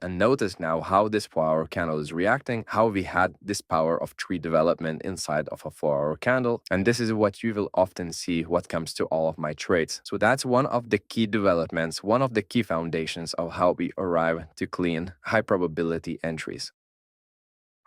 And notice now how this 4-hour candle is reacting, how we had this power of tree development inside of a 4-hour candle. And this is what you will often see what comes to all of my trades. So that's one of the key developments, one of the key foundations of how we arrive to clean high probability entries.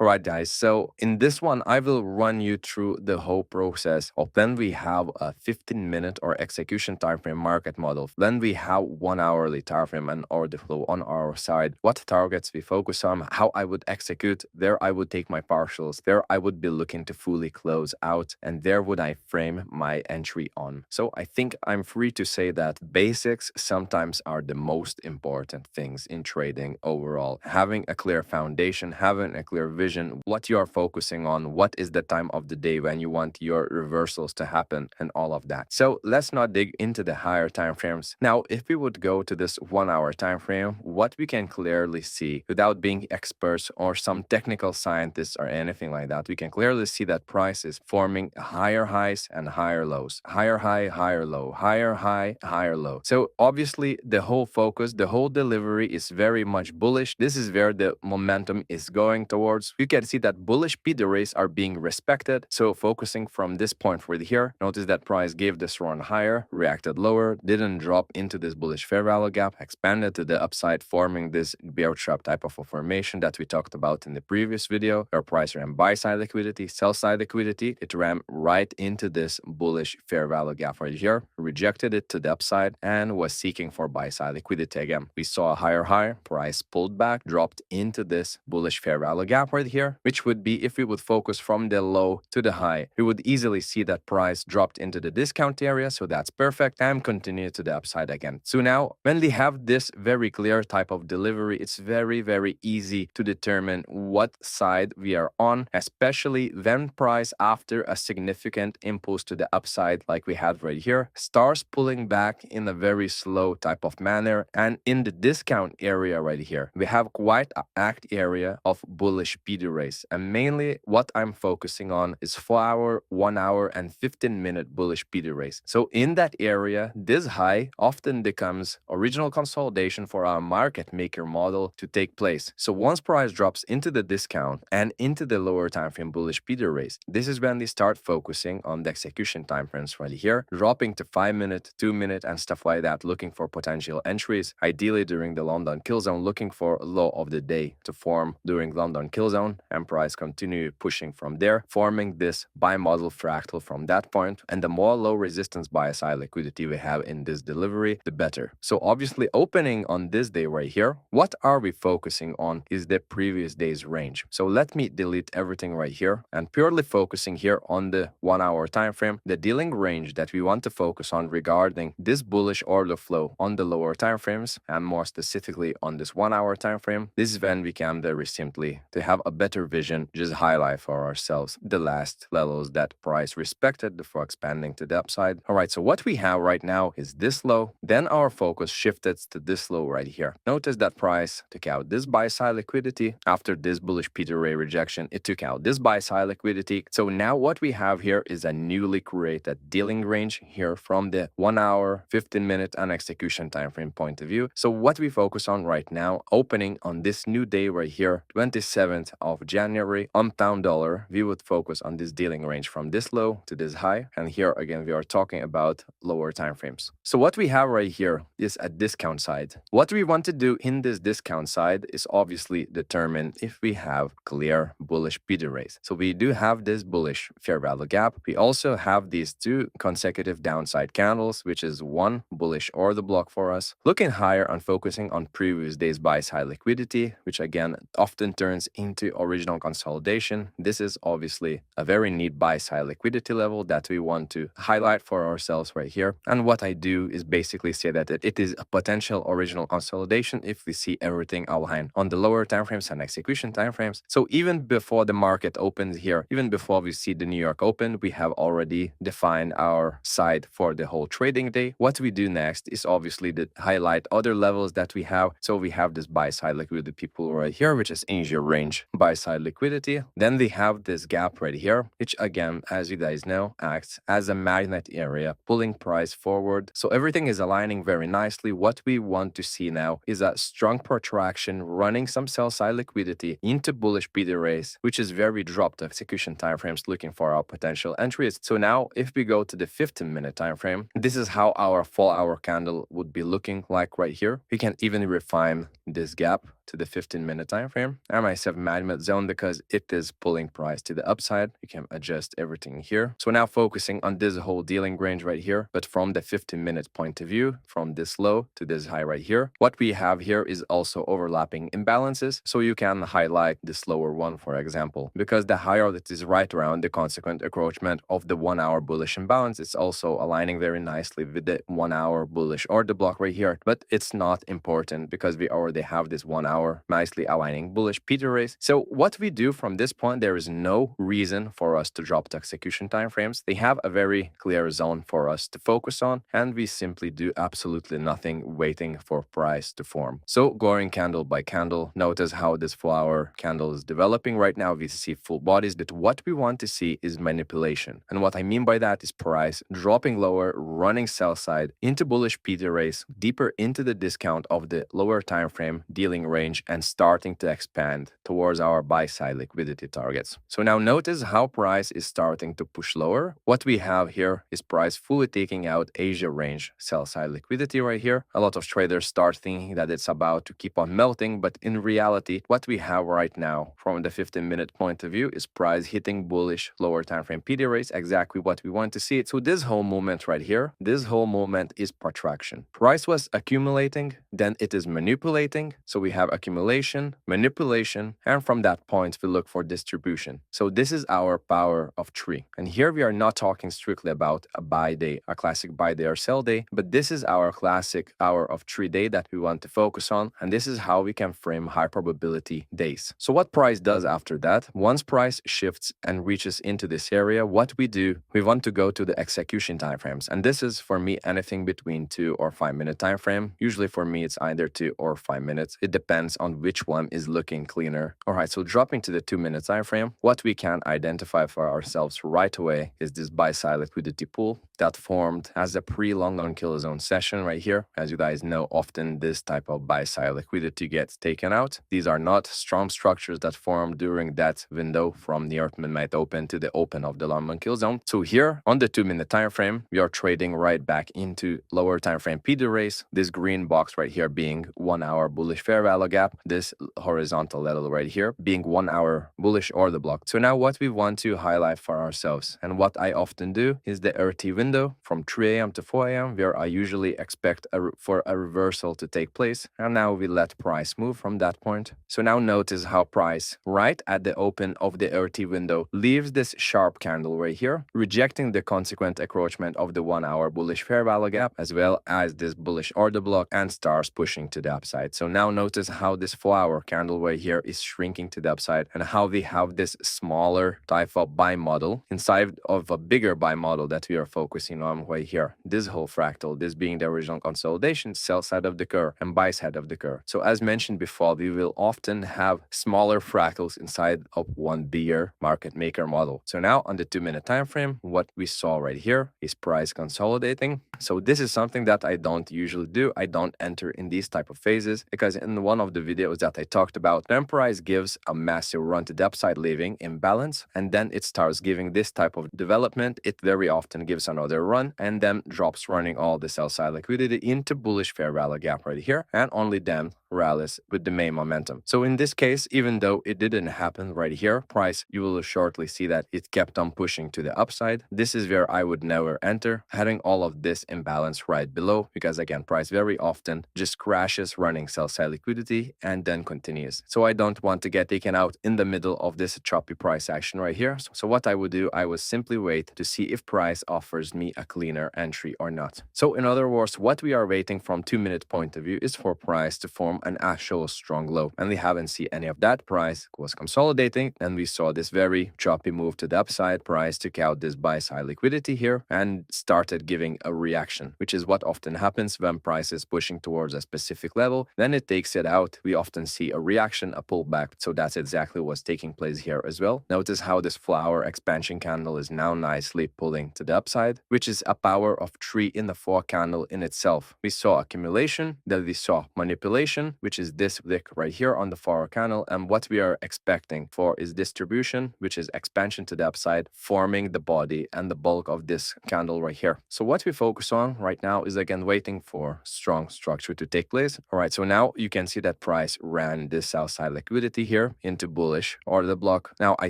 Alright guys, so in this one, I will run you through the whole process of when we have a 15-minute or execution time frame market model, when we have 1 hourly time frame and order flow on our side, what targets we focus on, how I would execute, there I would take my partials, there I would be looking to fully close out, and there would I frame my entry on. So I think I'm free to say that basics sometimes are the most important things in trading overall. Having a clear foundation, having a clear vision, what you are focusing on, what is the time of the day when you want your reversals to happen, and all of that. So let's not dig into the higher time frames. Now, if we would go to this 1 hour time frame, what we can clearly see without being experts or some technical scientists or anything like that, we can clearly see that price is forming higher highs and higher lows, higher high, higher low, higher high, higher low. So obviously the whole focus, the whole delivery is very much bullish. This is where the momentum is going towards. You can see that bullish P/D rates are being respected. So focusing from this point right here, notice that price gave this run higher, reacted lower, didn't drop into this bullish fair value gap, expanded to the upside, forming this bear trap type of a formation that we talked about in the previous video, where price ran buy side liquidity, sell side liquidity. It ran right into this bullish fair value gap right here, rejected it to the upside, and was seeking for buy side liquidity again. We saw a higher high, price pulled back, dropped into this bullish fair value gap right here, which would be if we would focus from the low to the high, we would easily see that price dropped into the discount area, so that's perfect, and continue to the upside again. So now, when we have this very clear type of delivery, it's very easy to determine what side we are on, especially when price, after a significant impulse to the upside like we had right here, starts pulling back in a very slow type of manner. And in the discount area right here, we have quite an act area of bullish P/D rates, and mainly what I'm focusing on is 4 hour, 1 hour, and 15-minute bullish P/D rates. So in that area, this high often becomes original consolidation for our market maker model to take place. So once price drops into the discount and into the lower time frame bullish P/D rates, this is when they start focusing on the execution time frames right here, dropping to 5-minute, 2-minute, and stuff like that, looking for potential entries, ideally during the London kill zone, looking for a low of the day to form during London kill zone, and price continue pushing from there, forming this buy model fractal from that point. And the more low resistance buy side liquidity we have in this delivery, the better. So obviously opening on this day right here, what are we focusing on is the previous day's range. So let me delete everything right here and purely focusing here on the 1 hour time frame, the dealing range that we want to focus on regarding this bullish order flow on the lower time frames, and more specifically on this 1 hour time frame. This is when we can very simply, to have a better vision, just highlight for ourselves the last levels that price respected before expanding to the upside. All right, so what we have right now is this low, then our focus shifted to this low right here. Notice that price took out this buy side liquidity after this bullish P/D rate rejection. It took out this buy side liquidity. So now what we have here is a newly created dealing range here from the 1 hour, 15-minute, and execution time frame point of view. So what we focus on right now, opening on this new day right here, 27th of January, on pound dollar, we would focus on this dealing range from this low to this high. And here again, we are talking about lower time frames. So what we have right here is a discount side. What we want to do in this discount side is obviously determine if we have clear bullish P/D rates. So we do have this bullish fair value gap. We also have these two consecutive downside candles, which is one bullish order block for us. Looking higher and focusing on previous day's buy side liquidity, which again often turns into original consolidation. This is obviously a very neat buy side liquidity level that we want to highlight for ourselves right here. And what I do is basically say that it is a potential original consolidation if we see everything outlined on the lower timeframes and execution timeframes. So even before the market opens here, even before we see the New York open, we have already defined our side for the whole trading day. What we do next is obviously to highlight other levels that we have. So we have this buy side liquidity pool right here, which is in your range buy side liquidity. Then they have this gap right here, which again, as you guys know, acts as a magnet area, pulling price forward. So everything is aligning very nicely. What we want to see now is a strong protraction running some sell side liquidity into bullish PD race, which is very dropped execution timeframes looking for our potential entries. So now if we go to the 15-minute time frame, this is how our 4-hour candle would be looking like right here. We can even refine this gap to the 15-minute time frame. I might have magnet zone because it is pulling price to the upside. You can adjust everything here. So now focusing on this whole dealing range right here, but from the 15-minute point of view, from this low to this high right here, what we have here is also overlapping imbalances. So you can highlight this lower one, for example, because the higher that is right around the consequent encroachment of the 1-hour bullish imbalance, it's also aligning very nicely with the 1-hour bullish order block right here. But it's not important because we already have this 1-hour nicely aligning bullish Peter race. So what we do from this point, there is no reason for us to drop the execution timeframes. They have a very clear zone for us to focus on, and we simply do absolutely nothing waiting for price to form. So going candle by candle, notice how this 4-hour candle is developing right now. We see full bodies, but what we want to see is manipulation. And what I mean by that is price dropping lower, running sell side into bullish Peter race, deeper into the discount of the lower time frame dealing range, and starting to expand towards our buy side liquidity targets. So now notice how price is starting to push lower. What we have here is price fully taking out Asia range sell side liquidity right here. A lot of traders start thinking that it's about to keep on melting, but in reality, what we have right now from the 15-minute point of view is price hitting bullish lower time frame PD race, exactly what we want to see. So this whole movement right here, this whole movement is protraction. Price was accumulating, then it is manipulating. So we have accumulation, manipulation, and from that point we look for distribution. So this is our power of tree. And here we are not talking strictly about a buy day, a classic buy day or sell day, but this is our classic hour of tree day that we want to focus on. And this is how we can frame high probability days. So what price does after that, once price shifts and reaches into this area, what we do, we want to go to the execution timeframes. And this is for me anything between 2 or 5 minute time frame. Usually for me it's either 2 or 5 minutes. It depends on which one is looking cleaner. All right, so dropping to the 2-minute time frame, what we can identify for ourselves right away is this buy side liquidity pool that formed as a pre-long non-kilo session right here. As you guys know, often this type of buy side liquidity gets taken out. These are not strong structures that form during that window from the midnight open to the open of the long non-kilo zone. So here on the 2-minute time frame, we are trading right back into lower time frame PD race. This green box right here being 1-hour bullish fair value gap, this horizontal level right here being 1-hour bullish order block. So now what we want to highlight for ourselves, and what I often do, is the RT window from 3 a.m. to 4 a.m. where I usually expect for a reversal to take place, and now we let price move from that point. So now notice how price right at the open of the RT window leaves this sharp candle right here, rejecting the consequent encroachment of the 1-hour bullish fair value gap as well as this bullish order block, and starts pushing to the upside. So now notice how this 4-hour candle right here is shrinking to the upside, and how we have this smaller type of buy model inside of a bigger buy model that we are focusing on right here. This whole fractal, this being the original consolidation, sell side of the curve and buy side of the curve. So as mentioned before, we will often have smaller fractals inside of one bigger market maker model. So now on the 2-minute time frame, what we saw right here is price consolidating. So this is something that I don't usually do. I don't enter in these type of phases because in one of the videos that I talked about, when price gives a massive run to the upside, leaving imbalance, and then it starts giving this type of development, it very often gives another run and then drops running all the sell side liquidity into bullish fair value gap right here, and only then rallies with the main momentum. So in this case, even though it didn't happen right here, price, you will shortly see that it kept on pushing to the upside. This is where I would never enter, having all of this imbalance right below, because again, price very often just crashes running sell side liquidity and then continues. So I don't want to get taken out in the middle of this choppy price action right here. So what I would do, I would simply wait to see if price offers me a cleaner entry or not. So in other words, what we are waiting from 2-minute point of view is for price to form an actual strong low, and we haven't seen any of that. Price was consolidating, and we saw this very choppy move to the upside. Price took out this buy side liquidity here and started giving a reaction, which is what often happens when price is pushing towards a specific level. Then it takes it out. We often see a reaction, a pullback. So that's exactly what's taking place here as well. Notice how this flower expansion candle is now nicely pulling to the upside, which is a power of 3 in the 4 candle in itself. We saw accumulation, then we saw manipulation, which is this wick right here on the 4 candle, and what we are expecting for is distribution, which is expansion to the upside, forming the body and the bulk of this candle right here. So what we focus on right now is again waiting for strong structure to take place. All right, so now you can see that price ran this sell side liquidity here into bullish order block. Now I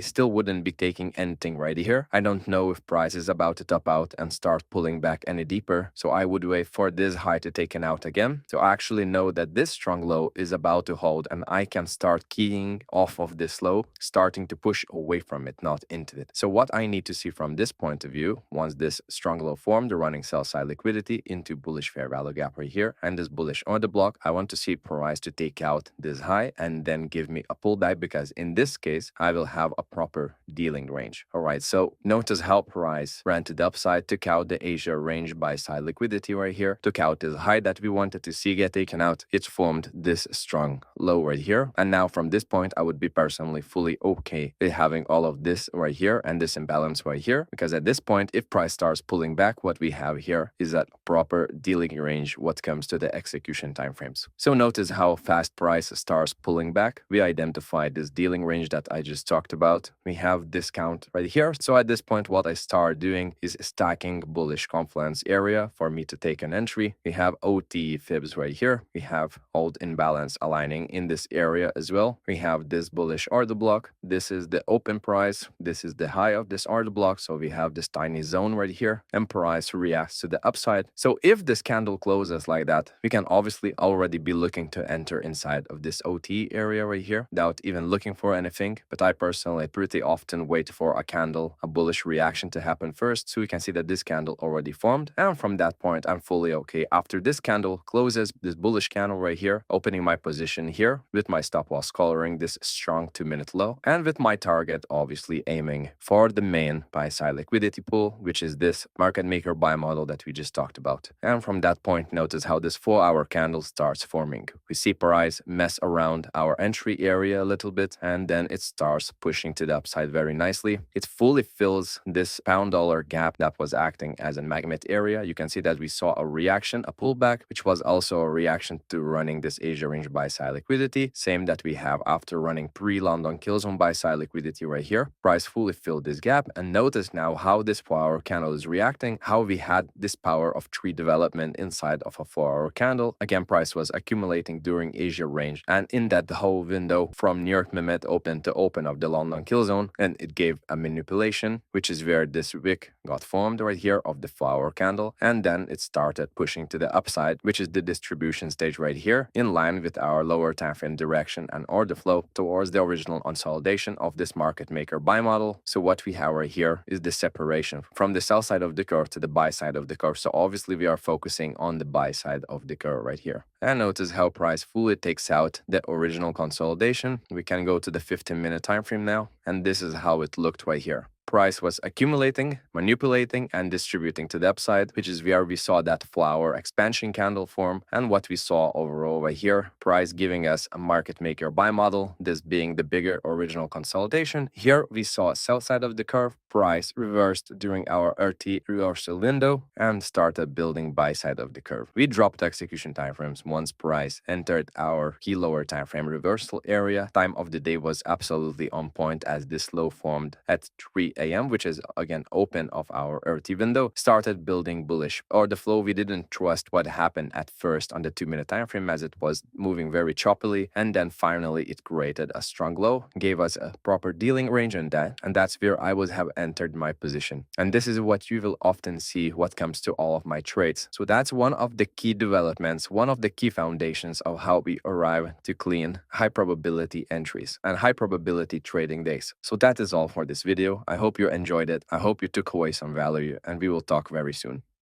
still wouldn't be taking anything right here. I don't know if price is about to top out and start pulling back any deeper, so I would wait for this high to taken out again. So I actually know that this strong low is about to hold, and I can start keying off of this low, starting to push away from it, not into it. So what I need to see from this point of view, once this strong low formed, the running sell side liquidity into bullish fair value gap right here and this bullish order block, I want to see price to take out this high and then give me a pullback, because in this case I will have a proper dealing range. All right, so notice how price ran to the upside, took out the Asia range buy side liquidity right here, took out this high that we wanted to see get taken out. It formed this strong low right here, and now from this point I would be personally fully okay with having all of this right here and this imbalance right here, because at this point if price starts pulling back, what we have here is a proper dealing range what comes to the execution timeframes. So notice how fast price starts pulling back. We identified this dealing range that I just talked about. We have discount right here. So at this point what I start doing is stacking bullish confluence area for me to take an entry. We have OT fibs right here. We have old imbalance aligning in this area as well. We have this bullish order block. This is the open price. This is the high of this order block. So we have this tiny zone right here, and price reacts to the upside. So if this candle closes like that, we can obviously already be looking to enter inside of this OT area right here without even looking for anything. But I personally pretty often wait for a candle, a bullish reaction to happen first. So we can see that this candle already formed, and from that point I'm fully okay. After this candle closes, this bullish candle right here, opening my position here with my stop loss coloring this strong 2-minute low, and with my target obviously aiming for the main buy side liquidity pool, which is this market maker buy model that we just talked about. And from that point, notice how this 4-hour candle starts forming. We see price mess around our entry area a little bit, and then it starts pushing to the upside very nicely. It fully fills this pound dollar gap that was acting as a magnet area. You can see that we saw a reaction, a pullback, which was also a reaction to running this Asia range buy side liquidity, same that we have after running pre-London kill zone buy side liquidity right here. Price fully filled this gap, and notice now how this 4-hour candle is reacting, how we had this power of tree development inside of a 4-hour candle. Again, price was accumulating during Asia range, and in that whole window from New York Mehmet open to open of the London kill zone, and it gave a manipulation, which is where this wick got formed right here of the 4-hour candle, and then it started pushing to the upside, which is the distribution stage right here, in line with our lower time frame direction and order flow towards the original consolidation of this market maker buy model. So what we have right here is the separation from the sell side of the curve to the buy side of the curve. So obviously we are focusing on the buy side of the curve right here. And notice how price fully takes out the original consolidation. We can go to the 15-minute time frame now, and this is how it looked right here. Price was accumulating, manipulating, and distributing to the upside, which is where we saw that flower expansion candle form, and what we saw overall right here, price giving us a market maker buy model, this being the bigger original consolidation. Here we saw sell side of the curve, price reversed during our RT reversal window and started building buy side of the curve. We dropped execution timeframes once price entered our key lower time frame reversal area. Time of the day was absolutely on point as this low formed at 3 a.m., which is again open of our RT window, started building bullish order flow. We didn't trust what happened at first on the 2-minute time frame as it was moving very choppily, and then finally it created a strong low, gave us a proper dealing range on that, and that's where I would have entered my position. And this is what you will often see what comes to all of my trades. So that's one of the key developments, one of the key foundations of how we arrive to clean high probability entries and high probability trading days. So that is all for this video. I hope hope you enjoyed it. I hope you took away some value, and we will talk very soon.